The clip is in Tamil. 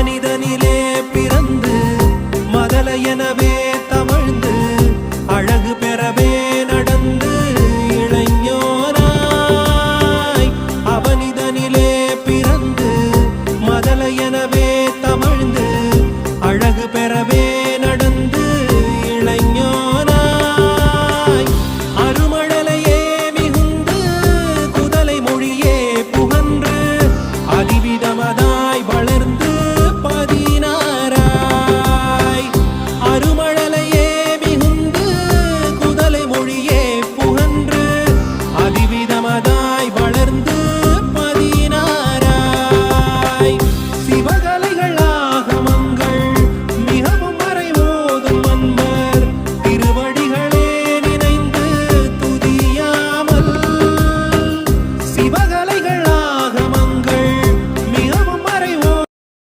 அவனிதனிலே பிறந்து மதலையெனவே தவழ்ந்து அழகு பெறவே நடந்து இளைஞனாய் அவனிதனிலே பிறந்து மதலையெனவே தவழ்ந்து அழகு பெறவே நடந்து இளைஞனாய் அருமழலையே மிகுந்து குதலை மொழியே புகன்று அதிவிதமதாய் வளர்ந்து பதினாராய் அருமழலையே மிகுந்து குதலை மொழியே புகன்று அதிவிதமதாய் வளர்ந்து பதினாராய் சிவக